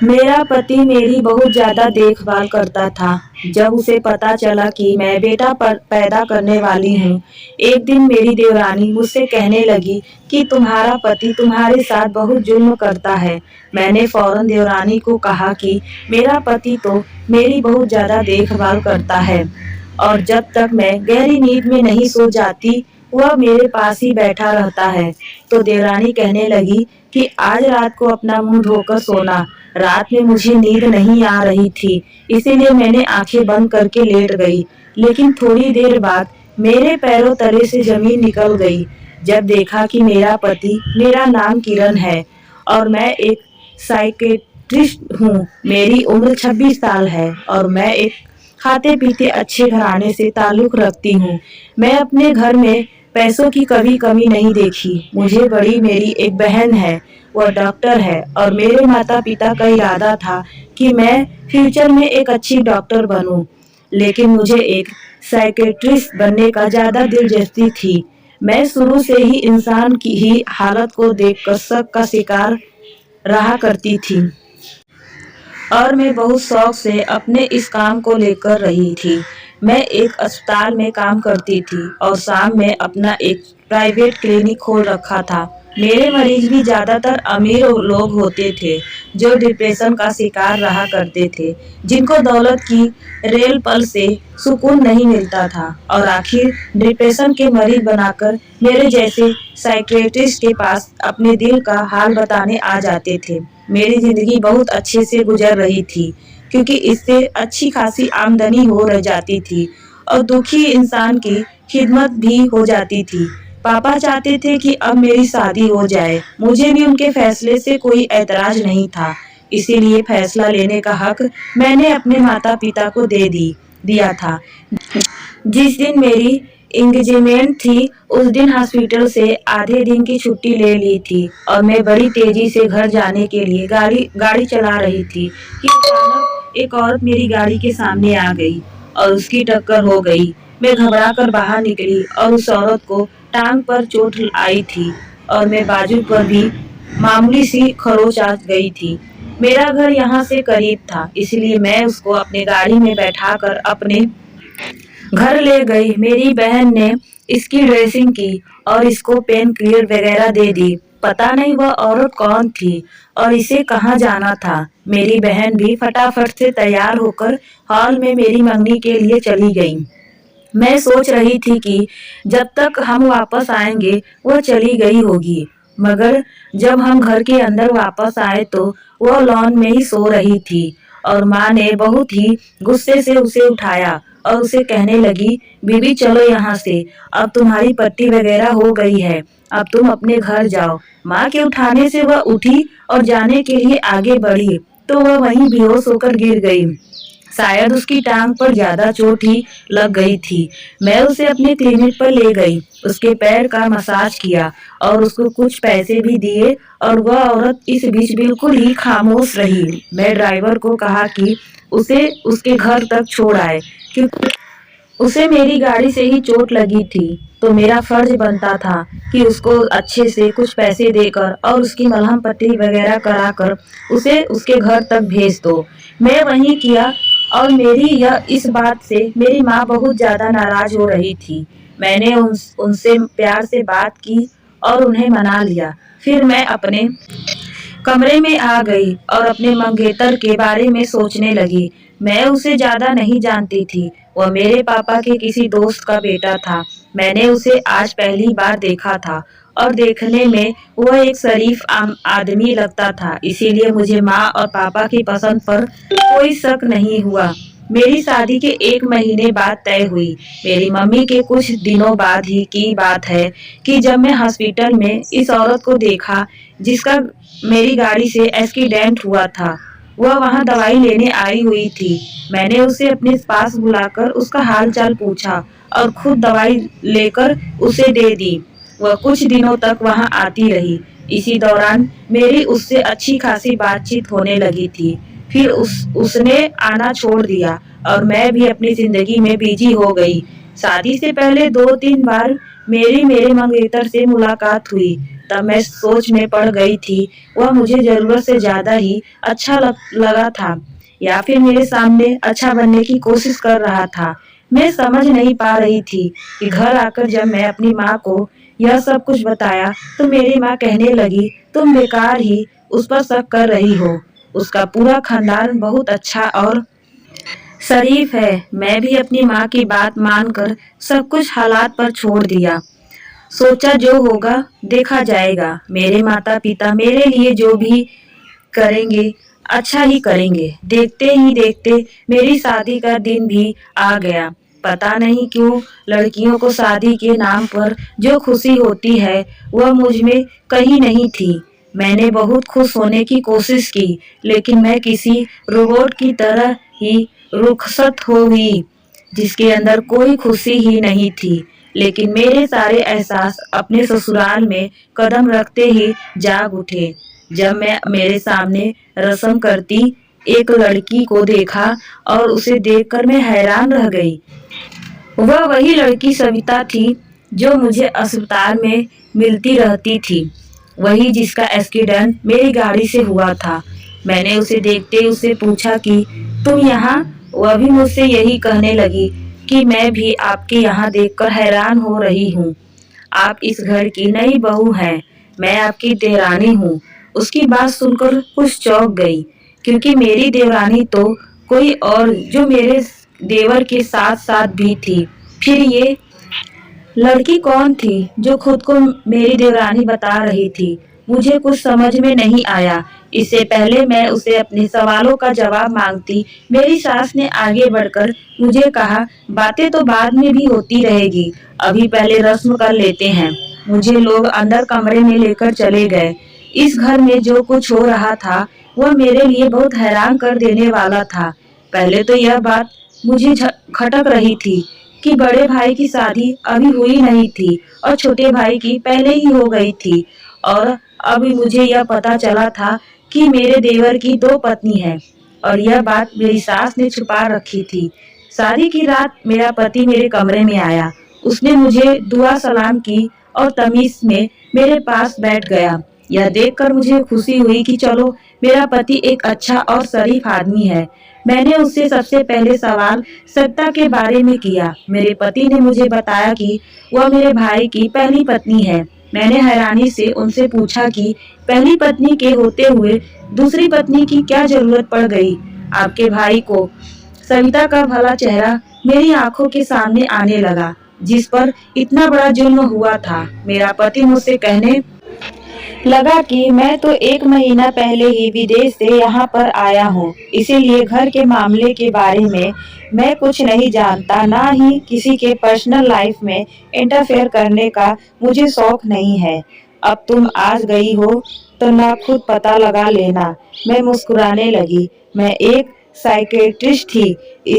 मेरा पति मेरी बहुत ज्यादा देखभाल करता था। जब उसे पता चला कि मैं बेटा पैदा करने वाली हूँ, एक दिन मेरी देवरानी मुझसे कहने लगी कि तुम्हारा पति तुम्हारे साथ बहुत जुल्म करता है। मैंने फौरन देवरानी को कहा कि मेरा पति तो मेरी बहुत ज्यादा देखभाल करता है और जब तक मैं गहरी नींद में नहीं सो जाती, वह मेरे पास ही बैठा रहता है। तो देवरानी कहने लगी कि आज रात को अपना मुंह धोकर सोना। रात में मुझे नींद नहीं आ रही थी, इसीलिए मैंने आंखें बंद करके लेट गई। लेकिन थोड़ी देर बाद मेरे पैरों तले से जमीन निकल गई जब देखा कि मेरा पति, मेरा नाम किरण है और मैं एक साइकेट्रिस्ट हूँ। मेरी उम्र 26 साल है और मैं एक खाते पीते अच्छे घराने से ताल्लुक रखती हूँ। मैं अपने घर में पैसों की कभी कमी नहीं देखी। मुझे बड़ी मेरी एक बहन है, वह डॉक्टर है और मेरे माता पिता का इरादा था कि मैं फ्यूचर में एक अच्छी डॉक्टर बनूं। लेकिन मुझे एक साइकेट्रिस्ट बनने का ज्यादा दिलचस्पी थी। मैं शुरू से ही इंसान की ही हालत को देखकर शक का शिकार रहा करती थी और मैं बहुत शौक से अपने इस काम को लेकर रही थी। मैं एक अस्पताल में काम करती थी और शाम में अपना एक प्राइवेट क्लिनिक खोल रखा था। मेरे मरीज भी ज्यादातर अमीर लोग होते थे जो डिप्रेशन का शिकार रहा करते थे, जिनको दौलत की रेल पल से सुकून नहीं मिलता था और आखिर डिप्रेशन के मरीज बनाकर मेरे जैसे साइकियाट्रिस्ट के पास अपने दिल का हाल बताने आ जाते थे। मेरी जिंदगी बहुत अच्छे से गुजर रही थी क्योंकि इससे अच्छी खासी आमदनी हो रह जाती थी और दुखी इंसान की खिदमत भी हो जाती थी। पापा चाहते थे कि अब मेरी शादी हो जाए। मुझे भी उनके फैसले से कोई ऐतराज नहीं था, इसीलिए फैसला लेने का हक मैंने अपने माता पिता को दिया था। जिस दिन मेरी एंगेजमेंट थी, उस दिन हॉस्पिटल से आधे दिन की छुट्टी ले ली थी और मैं बड़ी तेजी से घर जाने के लिए गाड़ी चला रही थी कि अचानक एक औरत मेरी गाड़ी के सामने आ गई और उसकी टक्कर हो गई। मैं घबरा कर बाहर निकली और उस औरत को टांग पर चोट आई थी और मैं बाजू पर भी मामूली सी खरोंच आ गई थी। मेरा घर यहाँ से करीब था, इसलिए मैं उसको अपने गाड़ी में बैठाकर अपने घर ले गई। मेरी बहन ने इसकी ड्रेसिंग की और इसको पेन किलर वगैरह दे दी। पता नहीं वह औरत कौन थी और इसे कहाँ जाना था। मेरी बहन भी फटाफट से तैयार होकर हॉल में मेरी मंगनी के लिए चली गई। मैं सोच रही थी कि जब तक हम वापस आएंगे वह चली गई होगी, मगर जब हम घर के अंदर वापस आए तो वह लॉन में ही सो रही थी और माँ ने बहुत ही गुस्से से उसे उठाया और उसे कहने लगी, बीबी चलो यहाँ से, अब तुम्हारी पट्टी वगैरह हो गई है, अब तुम अपने घर जाओ। माँ के उठाने से वह उठी और जाने के लिए आगे बढ़ी तो वह वहीं बेहोश होकर गिर गई। शायद उसकी टांग पर ज्यादा चोट ही लग गई थी। मैं उसे अपने क्लिनिक पर ले गई, उसके पैर का मसाज किया और उसको कुछ पैसे भी दिए और वह औरत इस बीच बिल्कुल ही खामोश रही। मैं ड्राइवर को कहा कि उसे उसके घर तक छोड़ आए क्योंकि उसे मेरी गाड़ी से ही चोट लगी थी, तो मेरा फर्ज बनता था कि उसको अच्छे से कुछ पैसे देकर और उसकी मलहम पट्टी वगैरह कराकर उसे उसके घर तक भेज दो। मैं वही किया और मेरी यह इस बात से मेरी माँ बहुत ज्यादा नाराज हो रही थी। मैंने उनसे प्यार से बात की और उन्हें मना लिया। फिर मैं अपने कमरे में आ गई और अपने मंगेतर के बारे में सोचने लगी। मैं उसे ज्यादा नहीं जानती थी, वह मेरे पापा के किसी दोस्त का बेटा था। मैंने उसे आज पहली बार देखा था और देखने में वह एक शरीफ आम आदमी लगता था, इसीलिए मुझे माँ और पापा की पसंद पर कोई शक नहीं हुआ। मेरी शादी के 1 महीने बाद तय हुई। मेरी मम्मी के कुछ दिनों बाद ही की बात है कि जब मैं हॉस्पिटल में इस औरत को देखा जिसका मेरी गाड़ी से एक्सीडेंट हुआ था। वह वहाँ दवाई लेने आई हुई थी। मैंने उसे अपने पास बुलाकर उसका हाल चाल पूछा और खुद दवाई लेकर उसे दे दी। वह कुछ दिनों तक वहाँ आती रही। इसी दौरान मेरी उससे अच्छी खासी बातचीत होने लगी थी। फिर उसने आना छोड़ दिया और मैं भी अपनी जिंदगी में बिजी हो गई। शादी से पहले 2-3 बार मेरे मंगेतर से मुलाकात हुई, तब मैं सोच में पड़ गई थी, वह मुझे ज़रूरत से ज़्यादा ही अच्छा लगा था या फिर मेरे सामने अच्छा बनने की कोशिश कर रहा था। मैं समझ नहीं पा रही थी कि घर आकर जब मैं अपनी माँ को यह सब कुछ बताया तो मेरी माँ कहने लगी, तुम बेकार ही उस पर शक कर रही हो। उसका पूरा खानदान बहुत अच्छा और शरीफ है। मैं भी अपनी माँ की बात मानकर सब कुछ हालात पर छोड़ दिया। सोचा जो होगा देखा जाएगा। मेरे माता पिता मेरे लिए जो भी करेंगे अच्छा ही करेंगे। देखते ही देखते मेरी शादी का दिन भी आ गया। पता नहीं क्यों लड़कियों को शादी के नाम पर जो खुशी होती है वह मुझ में कहीं नहीं थी। मैंने बहुत खुश होने की कोशिश की लेकिन मैं किसी रोबोट की तरह ही रुखसत हो गई जिसके अंदर कोई खुशी ही नहीं थी। लेकिन मेरे सारे एहसास अपने ससुराल में कदम रखते ही जाग उठे जब मैं मेरे सामने रस्म करती एक लड़की को देखा और उसे देखकर मैं हैरान रह गई। वह वही लड़की सविता थी जो मुझे अस्पताल में मिलती रहती थी, वही जिसका एक्सीडेंट मेरी गाड़ी से हुआ था। मैंने उसे देखते ही उससे पूछा कि तुम यहाँ? वह भी मुझसे यही कहने लगी कि मैं भी आपके यहाँ देखकर हैरान हो रही हूँ। आप इस घर की नई बहू हैं, मैं आपकी देवरानी हूँ। उसकी बात सुनकर कुछ चौंक गई क्योंकि मेरी देवरानी तो कोई और जो मेरे देवर के साथ साथ भी थी। फिर ये लड़की कौन थी जो खुद को मेरी देवरानी बता रही थी? मुझे कुछ समझ में नहीं आया। इससे पहले मैं उसे अपने सवालों का जवाब मांगती, मेरी सास ने आगे बढ़कर मुझे कहा, बातें तो बाद में भी होती रहेगी, अभी पहले रस्म कर लेते हैं। मुझे लोग अंदर कमरे में लेकर चले गए। इस घर में जो कुछ हो रहा था वह मेरे लिए बहुत हैरान कर देने वाला था। पहले तो यह बात मुझे खटक रही थी कि बड़े भाई की शादी अभी हुई नहीं थी और छोटे भाई की पहले ही हो गई थी और अभी मुझे यह पता चला था कि मेरे देवर की दो पत्नी है और यह बात मेरी सास ने छुपा रखी थी। शादी की रात मेरा पति मेरे कमरे में आया। उसने मुझे दुआ सलाम की और तमीज में मेरे पास बैठ गया। यह देखकर मुझे खुशी हुई कि चलो मेरा पति एक अच्छा और शरीफ आदमी है। मैंने उससे सबसे पहले सवाल सत्ता के बारे में किया। मेरे पति ने मुझे बताया कि वह मेरे भाई की पहली पत्नी है। मैंने हैरानी से उनसे पूछा कि पहली पत्नी के होते हुए दूसरी पत्नी की क्या जरूरत पड़ गई आपके भाई को? सविता का भला चेहरा मेरी आंखों के सामने आने लगा जिस पर इतना बड़ा जुल्म हुआ था। मेरा पति मुझसे कहने लगा कि मैं तो 1 महीना पहले ही विदेश से यहाँ पर आया हूँ, इसीलिए घर के मामले के बारे में मैं कुछ नहीं जानता, ना ही किसी के पर्सनल लाइफ में इंटरफेयर करने का मुझे शौक नहीं है। अब तुम आज गई हो तो ना खुद पता लगा लेना। मैं मुस्कुराने लगी। मैं एक साइकेट्रिस्ट थी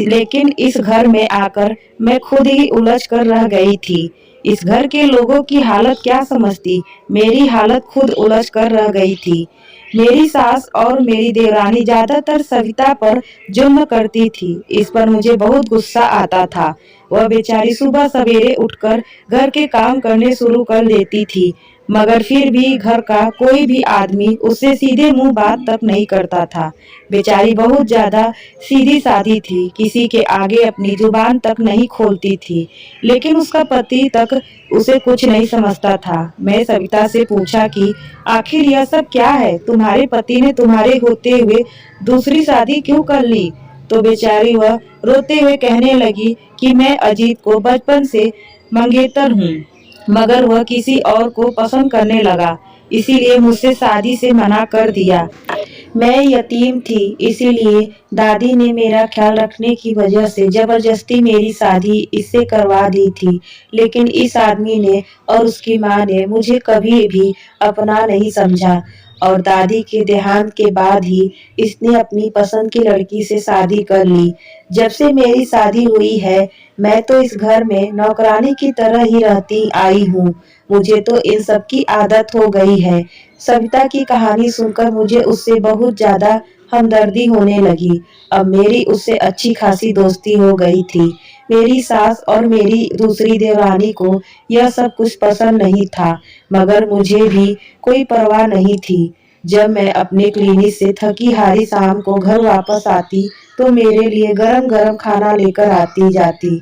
लेकिन इस घर में आकर मैं खुद ही उलझ कर रह गई थी। इस घर के लोगों की हालत क्या समझती, मेरी हालत खुद उलझ कर रह गई थी। मेरी सास और मेरी देवरानी ज्यादातर सविता पर जुल्म करती थी। इस पर मुझे बहुत गुस्सा आता था। वह बेचारी सुबह सवेरे उठकर घर के काम करने शुरू कर देती थी, मगर फिर भी घर का कोई भी आदमी उससे सीधे मुंह बात तक नहीं करता था। बेचारी बहुत ज्यादा सीधी सादी थी, किसी के आगे अपनी जुबान तक नहीं खोलती थी, लेकिन उसका पति तक उसे कुछ नहीं समझता था। मैं सविता से पूछा कि आखिर यह सब क्या है? तुम्हारे पति ने तुम्हारे होते हुए दूसरी शादी क्यों कर ली? तो बेचारी वह रोते हुए कहने लगी कि मैं अजीत को बचपन से मंगेतर हूँ, मगर वह किसी और को पसंद करने लगा, इसीलिए मुझसे शादी से मना कर दिया। मैं यतीम थी, इसीलिए दादी ने मेरा ख्याल रखने की वजह से जबरदस्ती मेरी शादी इससे करवा दी थी। लेकिन इस आदमी ने और उसकी माँ ने मुझे कभी भी अपना नहीं समझा और दादी के देहांत के बाद ही इसने अपनी पसंद की लड़की से शादी कर ली। जब से मेरी शादी हुई है मैं तो इस घर में नौकरानी की तरह ही रहती आई हूँ। मुझे तो इन सब की आदत हो गई है। सविता की कहानी सुनकर मुझे उससे बहुत ज्यादा हमदर्दी होने लगी। अब मेरी उससे अच्छी खासी दोस्ती हो गई थी। मेरी सास और मेरी दूसरी देवरानी को यह सब कुछ पसंद नहीं था, मगर मुझे भी कोई परवाह नहीं थी। जब मैं अपने क्लिनिक से थकी हारी शाम को घर वापस आती, तो मेरे लिए गरम गरम खाना लेकर आती जाती।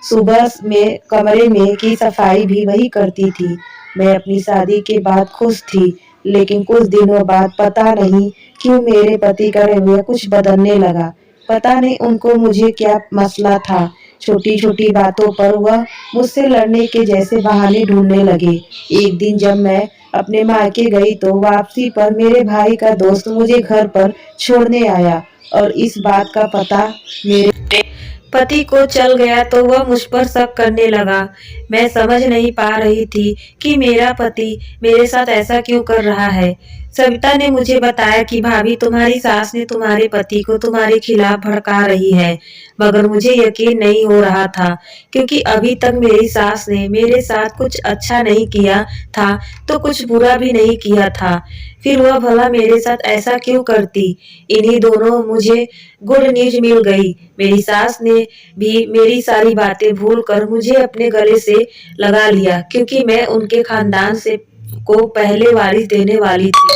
सुबह में कमरे में की सफाई भी वही करती थी। मैं अपनी शादी के बाद खुश थी, लेकिन कुछ दिनों बाद पता नहीं क्यों मेरे पति का रवैया कुछ बदलने लगा। पता नहीं उनको मुझे क्या मसला था। छोटी छोटी बातों पर वह मुझसे लड़ने के जैसे बहाने ढूंढने लगे। एक दिन जब मैं अपने मायके गई, तो वापसी पर मेरे भाई का दोस्त मुझे घर पर छोड़ने आया और इस बात का पता मेरे पति को चल गया, तो वह मुझ पर शक करने लगा। मैं समझ नहीं पा रही थी कि मेरा पति मेरे साथ ऐसा क्यों कर रहा है। सविता ने मुझे बताया कि भाभी, तुम्हारी सास ने तुम्हारे पति को तुम्हारे खिलाफ भड़का रही है। मगर मुझे यकीन नहीं हो रहा था, क्योंकि अभी तक मेरी सास ने मेरे साथ कुछ अच्छा नहीं किया था, तो कुछ बुरा भी नहीं किया था। फिर वह भला मेरे साथ ऐसा क्यों करती। इन्हीं दोनों मुझे गुड न्यूज मिल गई। मेरी सास ने भी मेरी सारी बातें भूल कर मुझे अपने गले से लगा लिया, क्योंकि मैं उनके खानदान से को पहले वारिस देने वाली थी।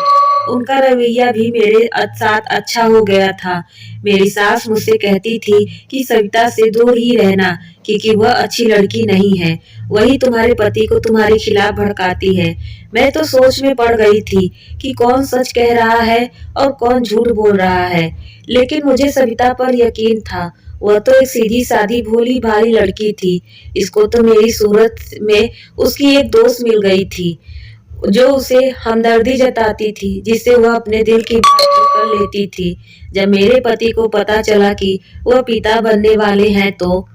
उनका रवैया भी मेरे साथ अच्छा हो गया था। मेरी सास मुझसे कहती थी कि सविता से दूर ही रहना, क्योंकि वह अच्छी लड़की नहीं है। वही तुम्हारे पति को तुम्हारे खिलाफ भड़काती है। मैं तो सोच में पड़ गई थी कि कौन सच कह रहा है और कौन झूठ बोल रहा है। लेकिन मुझे सविता पर यकीन था। वह तो एक सीधी सादी भोली भाली लड़की थी। इसको तो मेरी सूरत में उसकी एक दोस्त मिल गई थी, जो उसे हमदर्दी जताती थी, जिससे वह अपने दिल की बात कर लेती थी। जब मेरे पति को पता चला कि वह पिता बनने वाले हैं, तो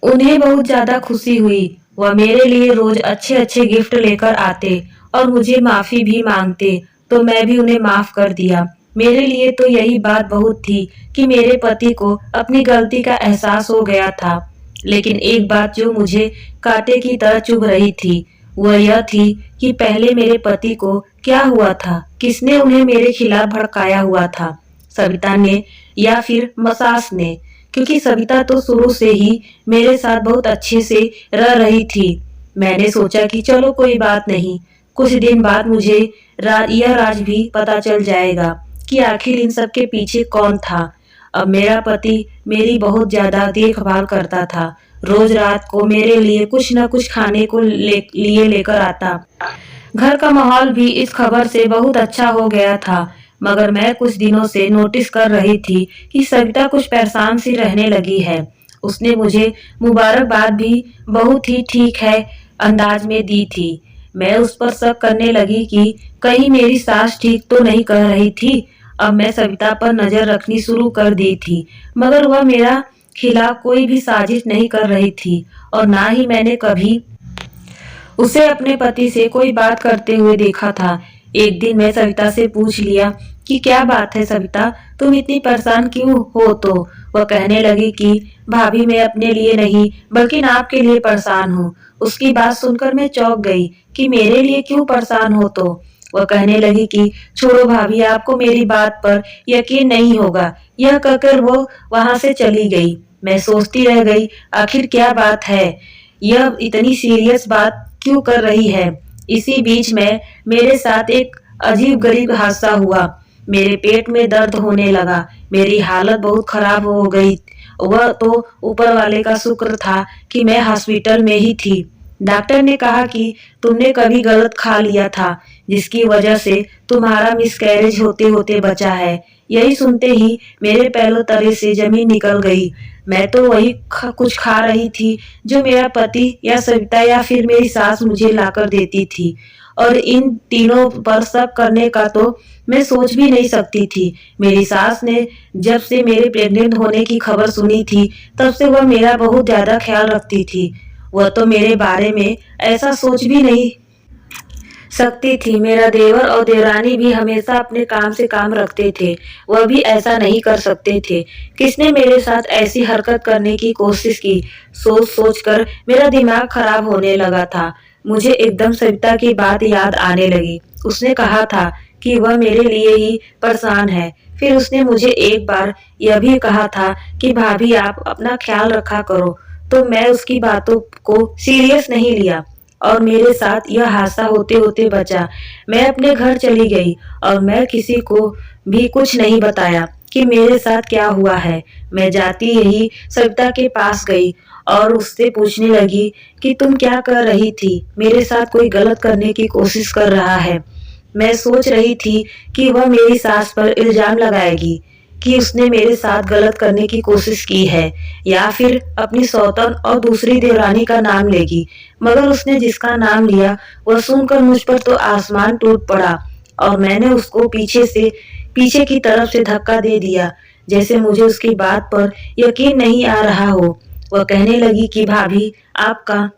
उन्हें बहुत ज्यादा खुशी हुई। वह मेरे लिए रोज अच्छे अच्छे गिफ्ट लेकर आते और मुझे माफी भी मांगते, तो मैं भी उन्हें माफ कर दिया। मेरे लिए तो यही बात बहुत थी कि मेरे पति को अपनी गलती का एहसास हो गया था। लेकिन एक बात जो मुझे कांटे की तरह चुभ रही थी, वह यह थी कि पहले मेरे पति को क्या हुआ था, किसने उन्हें मेरे खिलाफ भड़काया हुआ था, सविता ने या फिर मसास ने। क्योंकि सविता तो शुरू से ही मेरे साथ बहुत अच्छे से रह रही थी। मैंने सोचा कि चलो कोई बात नहीं, कुछ दिन बाद मुझे यह राज भी पता चल जाएगा कि आखिर इन सब के पीछे कौन था। अब मेरा पति मेरी बहुत ज्यादा देखभाल करता था। रोज रात को मेरे लिए कुछ न कुछ खाने को लिए लेकर आता। घर का माहौल भी इस खबर से बहुत अच्छा हो गया था। मगर मैं कुछ दिनों से नोटिस कर रही थी कि सविता कुछ परेशान सी रहने लगी है। उसने मुझे मुबारकबाद भी बहुत ही ठीक है अंदाज में दी थी। मैं उस पर शक करने लगी कि कहीं मेरी सास ठीक तो नहीं कर रही थी। अब मैं सविता पर नजर रखनी शुरू कर दी थी, मगर वह मेरा खिलाफ कोई भी साजिश नहीं कर रही थी, और ना ही मैंने कभी उसे अपने पति से कोई बात करते हुए देखा था। एक दिन मैं सविता से पूछ लिया कि क्या बात है सविता, तुम इतनी परेशान क्यों हो। तो वह कहने लगी कि भाभी, मैं अपने लिए नहीं बल्कि आपके लिए परेशान हूँ। उसकी बात सुनकर मैं चौंक गई कि मेरे लिए क्यों परेशान हो। तो वह कहने लगी कि छोड़ो भाभी, आपको मेरी बात पर यकीन नहीं होगा। यह कहकर वो वहां से चली गई। मैं सोचती रह गई, आखिर क्या बात है, यह इतनी सीरियस बात क्यों कर रही है। इसी बीच में मेरे साथ एक अजीब गरीब हादसा हुआ। मेरे पेट में दर्द होने लगा। मेरी हालत बहुत खराब हो गई। वह तो ऊपर वाले का शुक्र था कि मैं हॉस्पिटल में ही थी। डॉक्टर ने कहा कि तुमने कभी गलत खा लिया था, जिसकी वजह से तुम्हारा मिसकैरेज होते होते बचा है। यही सुनते ही मेरे पैरों तले से जमीन निकल गई। मैं तो वही कुछ खा रही थी जो मेरा पति या सविता या फिर मेरी सास मुझे लाकर देती थी, और इन तीनों पर शक करने का तो मैं सोच भी नहीं सकती थी। मेरी सास ने जब से मेरे प्रेग्नेंट होने की खबर सुनी थी, तब से वह मेरा बहुत ज्यादा ख्याल रखती थी। वह तो मेरे बारे में ऐसा सोच भी नहीं सकती थी। मेरा देवर और देवरानी भी हमेशा अपने काम से काम रखते थे, वह भी ऐसा नहीं कर सकते थे। किसने मेरे साथ ऐसी हरकत करने की कोशिश की, सोच सोच कर मेरा दिमाग खराब होने लगा था। मुझे एकदम सविता की बात याद आने लगी। उसने कहा था कि वह मेरे लिए ही परेशान है। फिर उसने मुझे एक बार यह भी कहा था कि भाभी आप अपना ख्याल रखा करो, तो मैं उसकी बातों को सीरियस नहीं लिया और मेरे साथ यह हादसा होते होते बचा। मैं अपने घर चली गई और मैं किसी को भी कुछ नहीं बताया कि मेरे साथ क्या हुआ है। मैं जाती यही सविता के पास गई और उससे पूछने लगी कि तुम क्या कर रही थी? मेरे साथ कोई गलत करने की कोशिश कर रहा है। मैं सोच रही थी कि वह मेरी सास पर इल्जाम लगाएगी कि उसने मेरे साथ गलत करने की कोशिश की है या फिर अपनी सौतन और दूसरी देवरानी का नाम लेगी। मगर उसने जिसका नाम लिया वह सुनकर मुझ पर तो आसमान टूट पड़ा और मैंने उसको पीछे की तरफ से धक्का दे दिया, जैसे मुझे उसकी बात पर यकीन नहीं आ रहा हो। वह कहने लगी कि भाभी आपका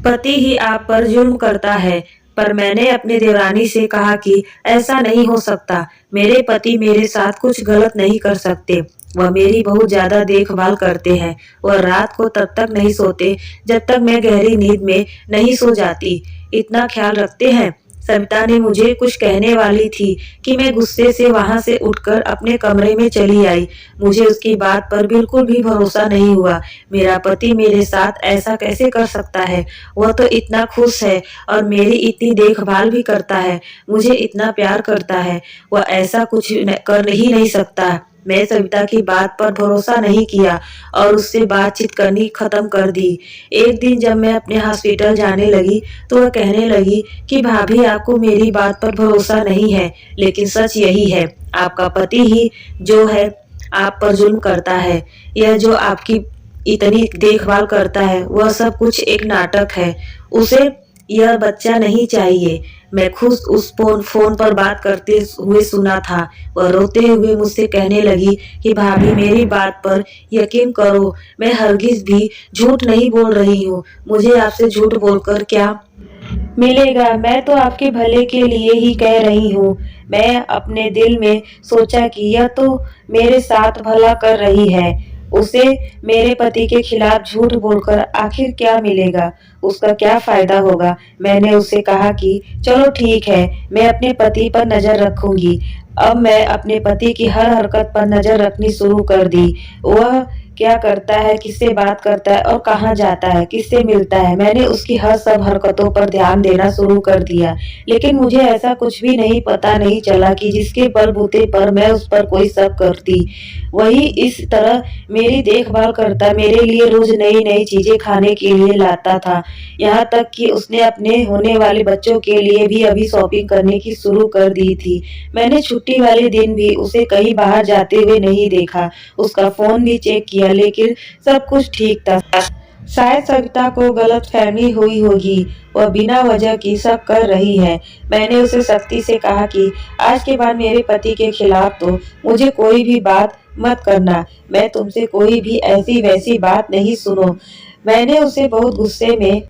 पति ही आप पर जुल्म करता है। पर मैंने अपने देवरानी से कहा कि ऐसा नहीं हो सकता। मेरे पति मेरे साथ कुछ गलत नहीं कर सकते। वह मेरी बहुत ज्यादा देखभाल करते हैं। वह रात को तब तक नहीं सोते जब तक मैं गहरी नींद में नहीं सो जाती। इतना ख्याल रखते हैं। सविता ने मुझे कुछ कहने वाली थी कि मैं गुस्से से वहां से उठकर अपने कमरे में चली आई। मुझे उसकी बात पर बिल्कुल भी भरोसा नहीं हुआ। मेरा पति मेरे साथ ऐसा कैसे कर सकता है? वह तो इतना खुश है और मेरी इतनी देखभाल भी करता है, मुझे इतना प्यार करता है। वह ऐसा कुछ कर ही नहीं सकता। मैं सविता की बात पर भरोसा नहीं किया और उससे बातचीत करनी खत्म कर दी। एक दिन जब मैं अपने हॉस्पिटल जाने लगी तो वह कहने लगी कि भाभी आपको मेरी बात पर भरोसा नहीं है, लेकिन सच यही है, आपका पति ही जो है आप पर जुल्म करता है। यह जो आपकी इतनी देखभाल करता है वह सब कुछ एक नाटक है। उसे यह बच्चा नहीं चाहिए। मैं खुद उस फोन पर बात करते हुए सुना था। वह रोते हुए मुझसे कहने लगी कि भाभी मेरी बात पर यकीन करो, मैं हरगिज भी झूठ नहीं बोल रही हूँ। मुझे आपसे झूठ बोलकर क्या मिलेगा? मैं तो आपके भले के लिए ही कह रही हूँ। मैं अपने दिल में सोचा कि यह तो मेरे साथ भला कर रही है। उसे मेरे पति के खिलाफ झूठ बोलकर आखिर क्या मिलेगा? उसका क्या फायदा होगा? मैंने उससे कहा कि चलो ठीक है, मैं अपने पति पर नजर रखूंगी। अब मैं अपने पति की हर हरकत पर नजर रखनी शुरू कर दी। वह क्या करता है, किससे बात करता है और कहाँ जाता है, किससे मिलता है, मैंने उसकी हर सब हरकतों पर ध्यान देना शुरू कर दिया। लेकिन मुझे ऐसा कुछ भी नहीं पता नहीं चला कि जिसके बलबूते पर मैं उस पर कोई शक करती। वही इस तरह मेरी देखभाल करता, मेरे लिए रोज नई नई चीजें खाने के लिए लाता था। यहाँ तक कि उसने अपने होने वाले बच्चों के लिए भी अभी शॉपिंग करने की शुरू कर दी थी। मैंने छुट्टी वाले दिन भी उसे कहीं बाहर जाते हुए नहीं देखा। उसका फोन भी चेक किया, लेकिन सब कुछ ठीक था। शायद सविता को गलतफहमी हुई होगी, वह बिना वजह की शक कर रही है। मैंने उसे सख्ती से कहा कि आज के बाद मेरे पति के खिलाफ तो मुझे कोई भी बात मत करना। मैं तुमसे कोई भी ऐसी वैसी बात नहीं सुनो। मैंने उसे बहुत गुस्से में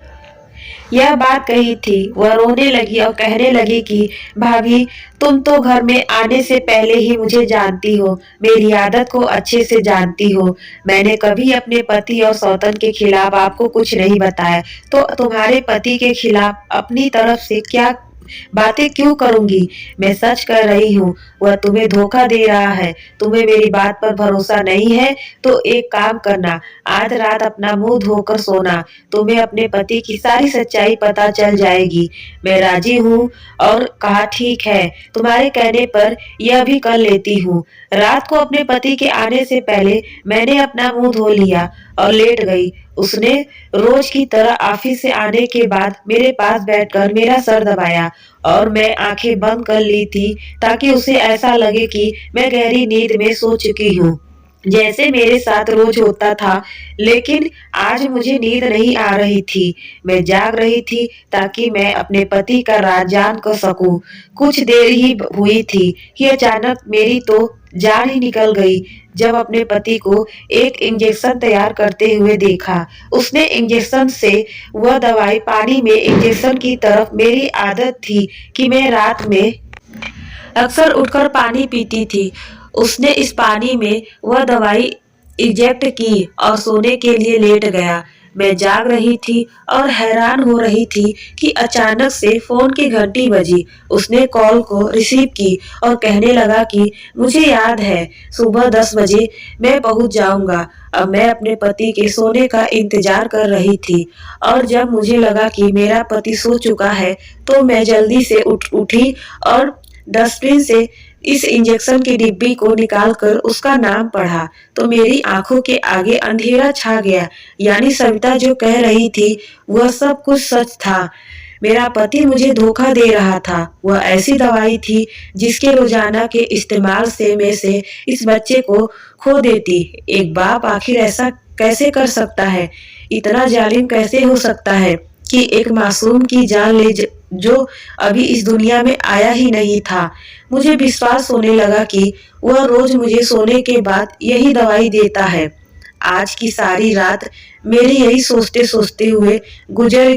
यह बात कही थी। वह रोने लगी और कहने लगी कि भाभी तुम तो घर में आने से पहले ही मुझे जानती हो, मेरी आदत को अच्छे से जानती हो। मैंने कभी अपने पति और सौतन के खिलाफ आपको कुछ नहीं बताया, तो तुम्हारे पति के खिलाफ अपनी तरफ से क्या बातें क्यों करूंगी? मैं सच कर रही हूँ, वह तुम्हें धोखा दे रहा है। तुम्हें मेरी बात पर भरोसा नहीं है तो एक काम करना, आज रात अपना मुंह धोकर सोना, तुम्हें अपने पति की सारी सच्चाई पता चल जाएगी। मैं राजी हूँ और कहा ठीक है, तुम्हारे कहने पर यह भी कर लेती हूँ। रात को अपने पति के आने से पहले मैंने अपना मुंह धो लिया और लेट गई। उसने रोज की तरह ऑफिस से आने के बाद मेरे पास बैठकर मेरा सर दबाया और मैं आंखें बंद कर ली थी ताकि उसे ऐसा लगे कि मैं गहरी नींद में सो चुकी हूँ, जैसे मेरे साथ रोज होता था। लेकिन आज मुझे नींद नहीं आ रही थी। मैं जाग रही थी ताकि मैं अपने पति का राज जान कर सकूं। कुछ देर ही हुई थी कि अचानक मेरी तो जान ही निकल गई जब अपने पति को एक इंजेक्शन तैयार करते हुए देखा। उसने इंजेक्शन से वह दवाई पानी में इंजेक्शन की तरफ, मेरी आदत थी कि मैं रात में अक्सर उठकर पानी पीती थी। उसने इस पानी में वह दवाई इंजेक्ट की और सोने के लिए लेट गया। मैं जाग रही थी और हैरान हो रही थी कि अचानक से फोन की घंटी बजी। उसने कॉल को रिसीव की और कहने लगा कि मुझे याद है, सुबह 10 बजे मैं पहुंच जाऊंगा। अब मैं अपने पति के सोने का इंतजार कर रही थी और जब मुझे लगा कि मेरा पति सो चुका है तो मैं जल्दी से उठी और डस्टबिन से इस इंजेक्शन की डिब्बी को निकालकर उसका नाम पढ़ा तो मेरी आंखों के आगे अंधेरा छा गया। यानी सविता जो कह रही थी वह सब कुछ सच था। मेरा पति मुझे धोखा दे रहा था। वह ऐसी दवाई थी जिसके रोजाना के इस्तेमाल से मैं से इस बच्चे को खो देती। एक बाप आखिर ऐसा कैसे कर सकता है? इतना जालिम कैसे हो सकता है कि एक मासूम की जान जो अभी इस दुनिया में आया ही नहीं था। मुझे विश्वास होने लगा कि वह रोज मुझे सोने के बाद यही दवाई देता है। आज की सारी रात मेरी यही सोचते सोचते हुए गुजर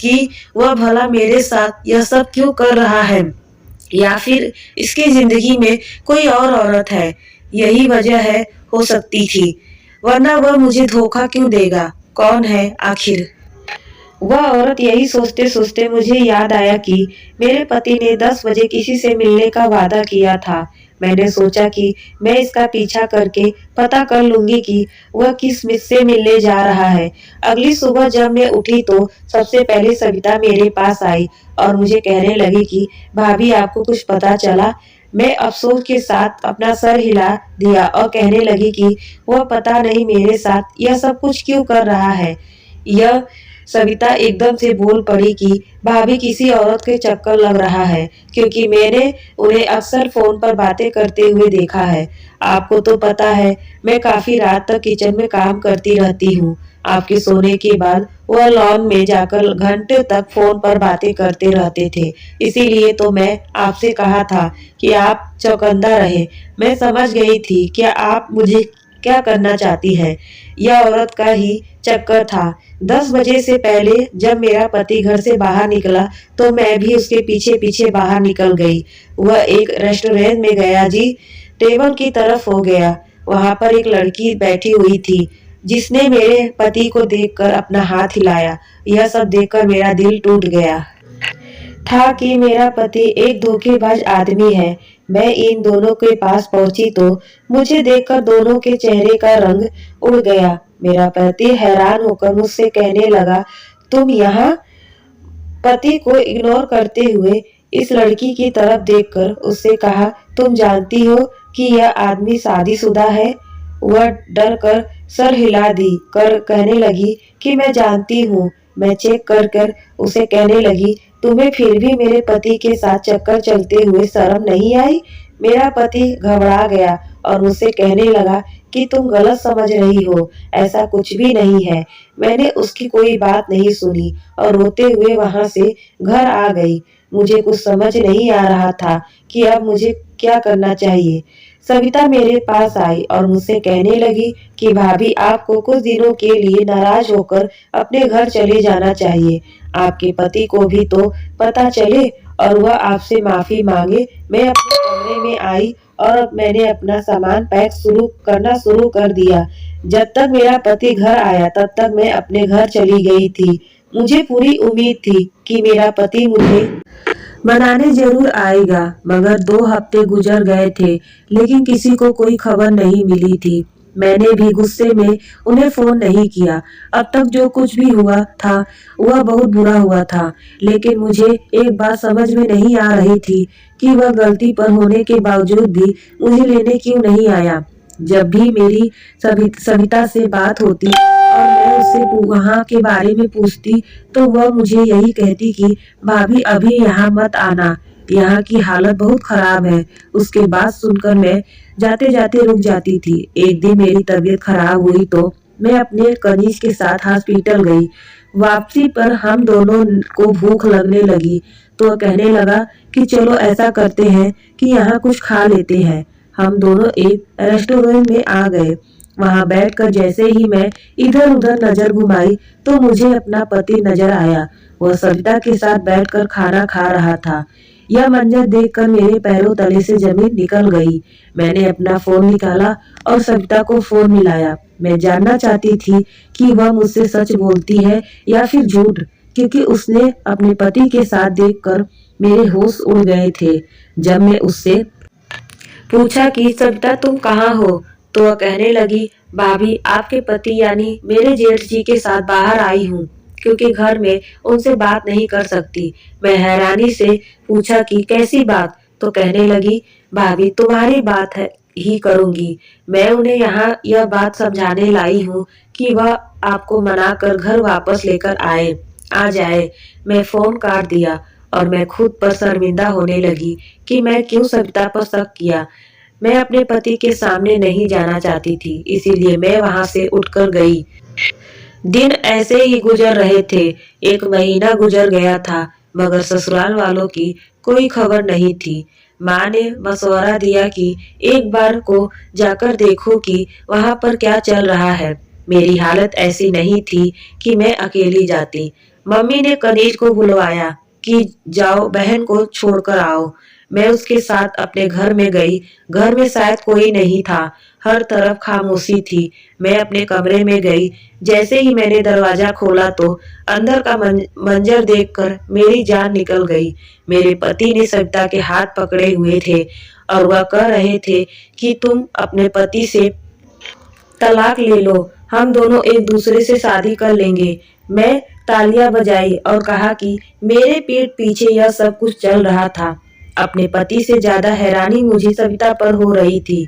कि वह भला मेरे साथ यह सब क्यों कर रहा है, या फिर इसकी जिंदगी में कोई और औरत है। यही वजह है हो सकती थी, वरना वह मुझे धोखा क्यों देगा? कौन है आखिर वह औरत? यही सोचते सोचते मुझे याद आया कि मेरे पति ने 10 बजे किसी से मिलने का वादा किया था। मैंने सोचा कि मैं इसका पीछा करके पता कर लूंगी कि वह किस से मिलने जा रहा है। अगली सुबह जब मैं उठी तो सबसे पहले सविता मेरे पास आई और मुझे कहने लगी कि भाभी, आपको कुछ पता चला? मैं अफसोस के साथ अपना सर हिला दिया और कहने लगी कि वह पता नहीं मेरे साथ यह सब कुछ क्यों कर रहा है। यह सविता एकदम से बोल पड़ी कि भाभी, किसी औरत के चक्कर लग रहा है, क्योंकि मैंने उन्हें अक्सर फोन पर बातें करते हुए देखा है। आपको तो पता है मैं काफी रात तक किचन में काम करती रहती हूँ। आपके सोने के बाद वह लॉन में जाकर घंटे तक फोन पर बातें करते रहते थे। इसीलिए तो मैं आपसे कहा था कि आप चौकन्ना रहे। मैं समझ गई थी कि आप मुझे क्या करना चाहती है। यह औरत का ही चक्कर था। 10 बजे से पहले जब मेरा पति घर से बाहर निकला तो मैं भी उसके पीछे पीछे बाहर निकल गई। वह एक रेस्टोरेंट में गया जी, टेबल की तरफ हो गया। वहां पर एक लड़की बैठी हुई थी जिसने मेरे पति को देखकर अपना हाथ हिलाया। यह सब देखकर मेरा दिल टूट गया था कि मेरा पति एक धोखेबाज आदमी है। मैं इन दोनों के पास पहुंची तो मुझे देखकर दोनों के चेहरे का रंग उड़ गया। मेरा पति हैरान होकर मुझसे कहने लगा, तुम यहाँ? पति को इग्नोर करते हुए इस लड़की की तरफ देखकर उससे कहा, तुम जानती हो कि यह आदमी शादीशुदा है? वह डर कर सर हिला दी कर कहने लगी कि मैं जानती हूँ। मैं चेक कर कर उसे कहने लगी, तुम्हें फिर भी मेरे पति के साथ चक्कर चलते हुए शर्म नहीं आई? मेरा पति घबरा गया और मुझसे कहने लगा कि तुम गलत समझ रही हो, ऐसा कुछ भी नहीं है। मैंने उसकी कोई बात नहीं सुनी और रोते हुए वहां से घर आ गई। मुझे कुछ समझ नहीं आ रहा था कि अब मुझे क्या करना चाहिए। सविता मेरे पास आई और मुझसे कहने लगी कि भाभी, आपको कुछ दिनों के लिए नाराज होकर अपने घर चले जाना चाहिए। आपके पति को भी तो पता चले और वह आपसे माफी मांगे। मैं अपने कमरे में आई और अब मैंने अपना सामान पैक करना शुरू कर दिया। जब तक मेरा पति घर आया तब तक मैं अपने घर चली गई थी। मुझे पूरी उम्मीद थी कि मेरा पति मुझे मनाने जरूर आएगा, मगर 2 हफ्ते गुजर गए थे लेकिन किसी को कोई खबर नहीं मिली थी। मैंने भी गुस्से में उन्हें फोन नहीं किया। अब तक जो कुछ भी हुआ था वह बहुत बुरा हुआ था, लेकिन मुझे एक बात समझ में नहीं आ रही थी कि वह गलती पर होने के बावजूद भी मुझे लेने क्यों नहीं आया। जब भी मेरी सविता से बात होती और मैं उससे वहाँ के बारे में पूछती तो वह मुझे यही कहती कि भाभी, अभी यहाँ मत आना, यहाँ की हालत बहुत खराब है। उसके बाद सुनकर मैं जाते जाते रुक जाती थी। एक दिन मेरी तबीयत खराब हुई तो मैं अपने कनीज के साथ हॉस्पिटल गई। वापसी पर हम दोनों को भूख लगने लगी तो कहने लगा कि चलो ऐसा करते हैं कि यहाँ कुछ खा लेते हैं। हम दोनों एक रेस्टोरेंट में आ गए। वहां बैठकर जैसे ही मैं इधर उधर नजर घुमाई तो मुझे अपना पति नजर आया। वह सविता के साथ बैठकर खाना खा रहा था। यह मंजर देखकर मेरे पैरों तले से जमीन निकल गई। मैंने अपना फोन निकाला और सविता को फोन मिलाया। मैं जानना चाहती थी कि वह मुझसे सच बोलती है या फिर झूठ, क्योंकि उसने अपने पति के साथ देखकर मेरे होश उड़ गए थे। जब मैं उससे पूछा कि सविता तुम कहाँ हो, तो वह कहने लगी, भाभी आपके पति यानी मेरे जेठ जी के साथ बाहर आई हूँ, क्योंकि घर में उनसे बात नहीं कर सकती। मैं हैरानी से पूछा कि कैसी बात, तो कहने लगी, भाभी तुम्हारी बात है ही करूंगी। मैं उन्हें यहाँ यह बात समझाने लाई हूँ कि वह आपको मनाकर घर वापस लेकर आ जाए। मैं फोन काट दिया और मैं खुद पर शर्मिंदा होने लगी कि मैं क्यों सविता पर शक किया। मैं अपने पति के सामने नहीं जाना चाहती थी, इसीलिए मैं वहां से उठकर गई। दिन ऐसे ही गुजर रहे थे। एक महीना गुजर गया था, मगर ससुराल वालों की कोई खबर नहीं थी। माँ ने मशवरा दिया कि एक बार को जाकर देखो कि वहां पर क्या चल रहा है। मेरी हालत ऐसी नहीं थी कि मैं अकेली जाती। मम्मी ने कनीज को बुलवाया कि जाओ बहन को छोड़कर आओ। मैं उसके साथ अपने घर में गई। घर में शायद कोई नहीं था, हर तरफ खामोशी थी। मैं अपने कमरे में गई। जैसे ही मैंने दरवाजा खोला तो अंदर का मंजर देखकर मेरी जान निकल गई। मेरे पति ने सविता के हाथ पकड़े हुए थे और वह कह रहे थे कि तुम अपने पति से तलाक ले लो, हम दोनों एक दूसरे से शादी कर लेंगे। मैं तालियां बजाई और कहा कि मेरे पीठ पीछे यह सब कुछ चल रहा था। अपने पति से ज्यादा हैरानी मुझे सविता पर हो रही थी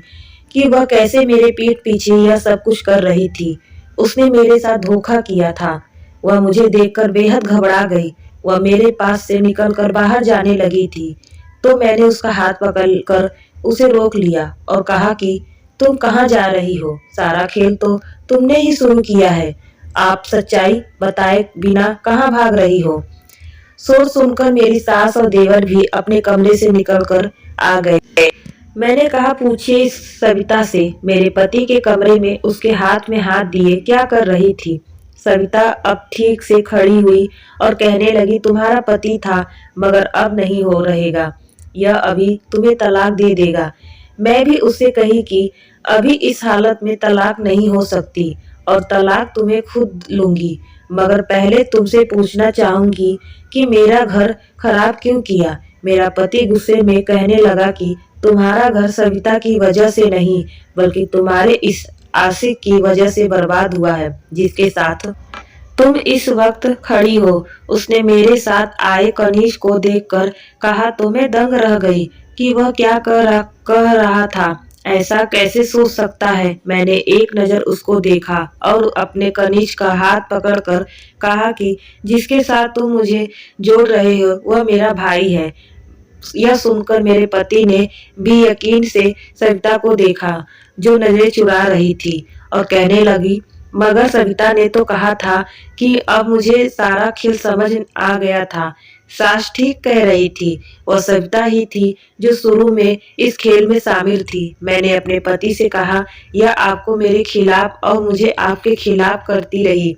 कि वह कैसे मेरे पीठ पीछे यह सब कुछ कर रही थी। उसने मेरे साथ धोखा किया था। वह मुझे देखकर बेहद घबरा गई। वह मेरे पास से निकलकर बाहर जाने लगी थी, तो मैंने उसका हाथ पकड़कर उसे रोक लिया और कहा कि तुम कहाँ जा रही हो? सारा खेल तो तुमने ही शुरू किया है। आप सच्चाई बताए बिना कहाँ भाग रही हो? शोर सुनकर मेरी सास और देवर भी अपने कमरे से निकलकर आ गए। मैंने कहा, पूछिए इस सविता से। मेरे पति के कमरे में उसके हाथ में हाथ दिए क्या कर रही थी? सविता अब ठीक से खड़ी हुई और कहने लगी, तुम्हारा पति था मगर अब नहीं हो रहेगा। यह अभी तुम्हें तलाक दे देगा। मैं भी उससे कही कि अभी इस हालत में तलाक नहीं हो सकती और तलाक तुम्हें खुद लूंगी, मगर पहले तुमसे पूछना चाहूंगी कि मेरा घर खराब क्यों किया? मेरा पति गुस्से में कहने लगा कि तुम्हारा घर सविता की वजह से नहीं, बल्कि तुम्हारे इस आशिक की वजह से बर्बाद हुआ है, जिसके साथ तुम इस वक्त खड़ी हो। उसने मेरे साथ आए कनीज को देखकर कहा तो मैं दंग रह गई कि वह क्या कह रहा था। ऐसा कैसे सोच सकता है? मैंने एक नजर उसको देखा और अपने कनीज का हाथ पकड़कर कहा कि जिसके साथ तुम मुझे जोड़ रहे हो वह मेरा भाई है। यह सुनकर मेरे पति ने भी यकीन से सविता को देखा, जो नजरें चुरा रही थी, और कहने लगी, मगर सविता ने तो कहा था कि अब मुझे सारा खेल समझ आ गया था। सास ठीक कह रही थी, वह सविता ही थी जो शुरू में इस खेल में शामिल थी। मैंने अपने पति से कहा, यह आपको मेरे खिलाफ और मुझे आपके खिलाफ करती रही।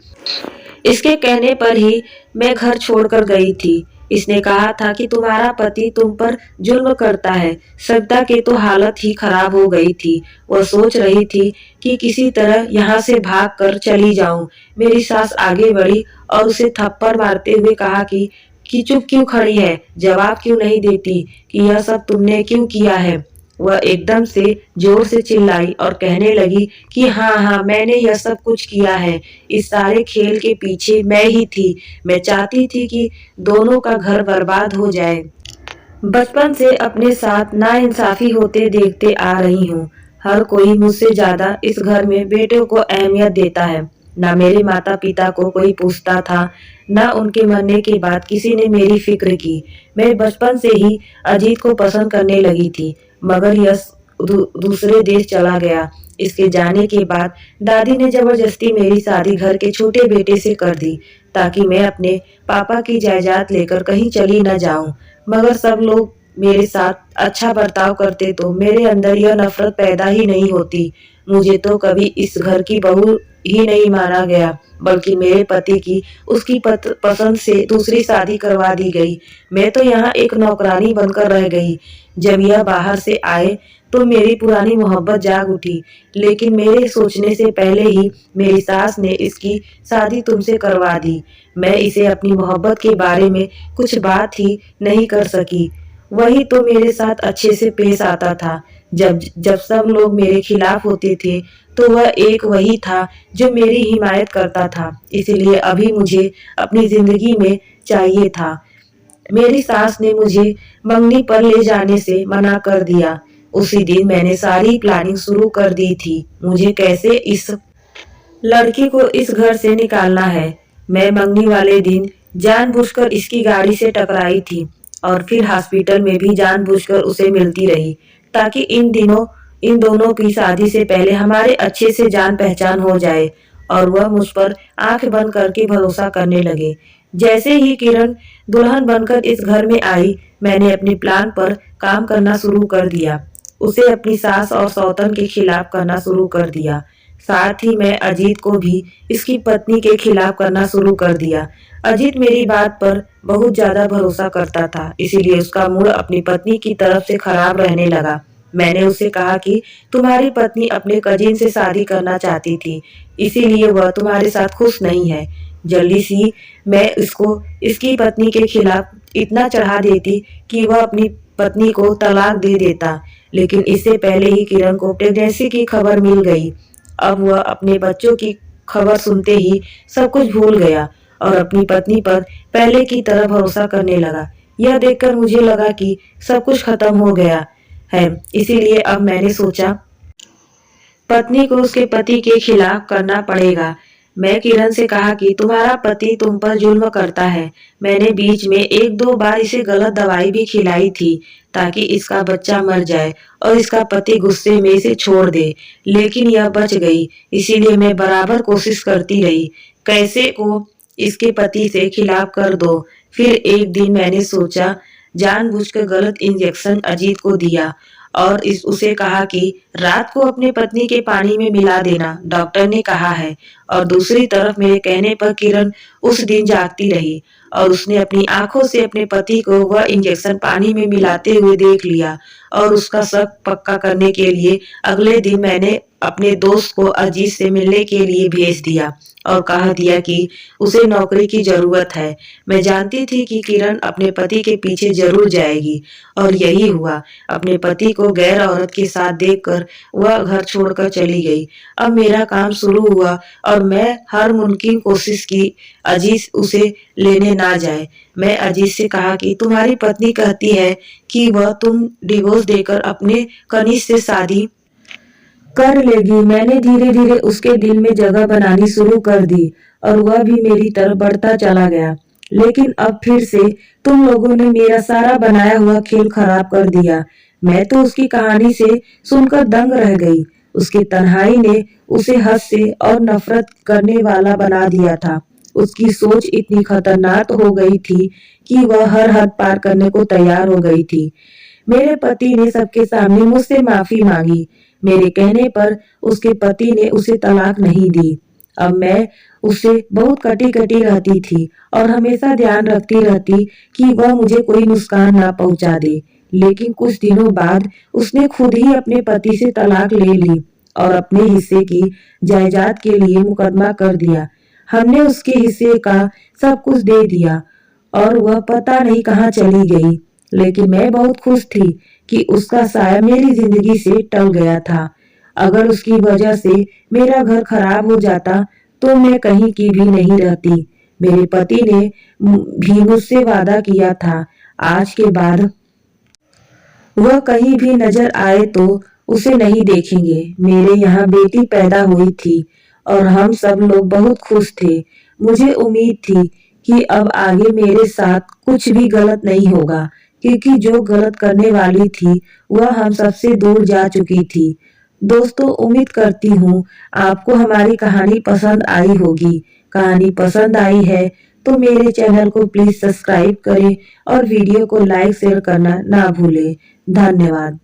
इसके कहने पर ही मैं घर छोड़कर गई थी। इसने कहा था कि तुम्हारा पति तुम पर जुल्म करता है। सविता की तो हालत ही खराब हो गई थी। वह सोच रही थी कि किसी तरह यहाँ से भाग कर चली जाऊं। मेरी सास आगे बढ़ी और उसे थप्पड़ मारते हुए कहा कि चुप क्यों खड़ी है? जवाब क्यों नहीं देती कि यह सब तुमने क्यों किया है? वह एकदम से जोर से चिल्लाई और कहने लगी कि हाँ हाँ, मैंने यह सब कुछ किया है। इस सारे खेल के पीछे मैं ही थी। मैं चाहती थी कि दोनों का घर बर्बाद हो जाए। बचपन से अपने साथ नाइंसाफी होते देखते आ रही हूँ। हर कोई मुझसे ज्यादा इस घर में बेटों को अहमियत देता है। ना मेरे माता पिता को कोई पूछता था, ना उनके मरने के बाद किसी ने मेरी फिक्र की। मैं बचपन से ही अजीत को पसंद करने लगी थी, मगर यश दूसरे देश चला गया। इसके जाने के बाद दादी ने जबरदस्ती मेरी शादी घर के छोटे बेटे से कर दी, ताकि मैं अपने पापा की जायदाद लेकर कहीं चली न जाऊं। मगर सब लोग मेरे साथ अच्छा बर्ताव करते तो मेरे अंदर यह नफरत पैदा ही नहीं होती। मुझे तो कभी इस घर की बहू ही नहीं माना गया, बल्कि मेरे पति की उसकी पसंद से दूसरी शादी करवा दी गई। मैं तो यहाँ एक नौकरानी बनकर रह गई। जब यह बाहर से आए तो मेरी पुरानी मोहब्बत जाग उठी, लेकिन मेरे सोचने से पहले ही मेरी सास ने इसकी शादी तुमसे करवा दी। मैं इसे अपनी मोहब्बत के बारे में कुछ बात ही नहीं कर सकी। वही तो मेरे साथ अच्छे से पेश आता था। जब जब सब लोग मेरे खिलाफ होते थे तो वह एक वही था जो मेरी हिमायत करता था। इसलिए अभी मुझे अपनी जिंदगी में चाहिए था। मेरी सास ने मुझे मंगनी पर ले जाने से मना कर दिया। उसी दिन मैंने सारी प्लानिंग शुरू कर दी थी। मुझे कैसे इस लड़की को इस घर से निकालना है। मैं मंगनी वाले दिन जानबूझकर इसकी गाड़ी से टकराई थी और फिर हॉस्पिटल में भी जानबूझकर उसे मिलती रही, ताकि इन दोनों की शादी से पहले हमारे अच्छे से जान पहचान हो जाए और वह मुझ पर आंख बंद करके भरोसा करने लगे। जैसे ही किरण दुल्हन बनकर इस घर में आई, मैंने अपने प्लान पर काम करना शुरू कर दिया। उसे अपनी सास और सौतन के खिलाफ करना शुरू कर दिया। साथ ही मैं अजीत को भी इसकी पत्नी के खिलाफ करना शुरू कर दिया। अजीत मेरी बात पर बहुत ज्यादा भरोसा करता था, इसीलिए उसका मूड अपनी पत्नी की तरफ से खराब रहने लगा। मैंने उससे कहा कि तुम्हारी पत्नी अपने कजिन से शादी करना चाहती थी, इसीलिए वह तुम्हारे साथ खुश नहीं है। जल्दी सी मैं इसको इसकी पत्नी के खिलाफ इतना चढ़ा देती कि वह अपनी पत्नी को तलाक दे देता, लेकिन इससे पहले ही किरण को प्रेगनेंसी की खबर मिल गई। अब वह अपने बच्चों की खबर सुनते ही सब कुछ भूल गया और अपनी पत्नी पर पहले की तरह भरोसा करने लगा। यह देखकर मुझे लगा कि सब कुछ खत्म हो गया है। इसीलिए अब मैंने सोचा पत्नी को उसके पति के खिलाफ करना पड़ेगा। मैं किरण से कहा कि तुम्हारा पति तुम पर जुल्म करता है। मैंने बीच में एक दो बार इसे गलत दवाई भी खिलाई थी ताकि इसका बच्चा मर जाए और इसका पति गुस्से में इसे छोड़ दे, लेकिन यह बच गई। इसीलिए मैं बराबर कोशिश करती रही कैसे को इसके पति से खिलाफ कर दो। फिर एक दिन मैंने सोचा जानबूझकर गलत इंजेक्शन अजीत को दिया और उसे कहा कि रात को अपने पत्नी के पानी में मिला देना, डॉक्टर ने कहा है। और दूसरी तरफ मेरे कहने पर किरण उस दिन जागती रही और उसने अपनी आंखों से अपने पति को वह इंजेक्शन पानी में मिलाते हुए देख लिया और उसका शक पक्का करने के लिए अगले दिन मैंने अपने दोस्त को अजीत से मिलने के लिए भेज दिया और कह दिया कि उसे नौकरी की जरूरत है। मैं जानती थी कि किरण अपने पति के पीछे जरूर जाएगी और यही हुआ। अपने पति को गैर औरत के साथ देखकर वह घर छोड़कर चली गई। अब मेरा काम शुरू हुआ और मैं हर मुमकिन कोशिश की अजीत उसे लेने ना जाए। मैं अजीत से कहा कि तुम्हारी पत्नी कहती है कि वह तुम डिवोर्स देकर अपने कनिष्ठ से शादी कर लेगी। मैंने धीरे धीरे उसके दिल में जगह बनानी शुरू कर दी और वह भी मेरी तरफ बढ़ता चला गया। लेकिन अब फिर से तुम लोगों ने मेरा सारा बनाया हुआ खेल खराब कर दिया। मैं तो उसकी कहानी से सुनकर दंग रह गई। उसकी तन्हाई ने उसे हद से और नफरत करने वाला बना दिया था। उसकी सोच इतनी खतरनाक हो गई थी कि वह हर हद पार करने को तैयार हो गई थी। मेरे पति ने सबके सामने मुझसे माफी मांगी। मेरे कहने पर उसके पति ने उसे तलाक नहीं दी। अब मैं उससे बहुत कटी कटी रहती थी और हमेशा ध्यान रखती रहती कि वह मुझे कोई नुकसान ना पहुंचा दे। लेकिन कुछ दिनों बाद उसने खुद ही अपने पति से तलाक ले ली और अपने हिस्से की जायदाद के लिए मुकदमा कर दिया। हमने उसके हिस्से का सब कुछ दे दिया और वह पता नहीं कहाँ चली गई। लेकिन मैं बहुत खुश थी कि उसका साया मेरी जिंदगी से टल गया था। अगर उसकी वजह से मेरा घर खराब हो जाता तो मैं कहीं की भी नहीं रहती। मेरे पति ने भी मुझसे वादा किया था आज के बाद वह कहीं भी नजर आए तो उसे नहीं देखेंगे। मेरे यहाँ बेटी पैदा हुई थी और हम सब लोग बहुत खुश थे। मुझे उम्मीद थी कि अब आगे मेरे साथ कुछ भी गलत नहीं होगा, क्योंकि जो गलत करने वाली थी वह हम सबसे दूर जा चुकी थी। दोस्तों, उम्मीद करती हूँ आपको हमारी कहानी पसंद आई होगी। कहानी पसंद आई है तो मेरे चैनल को प्लीज सब्सक्राइब करें और वीडियो को लाइक शेयर करना ना भूलें। धन्यवाद।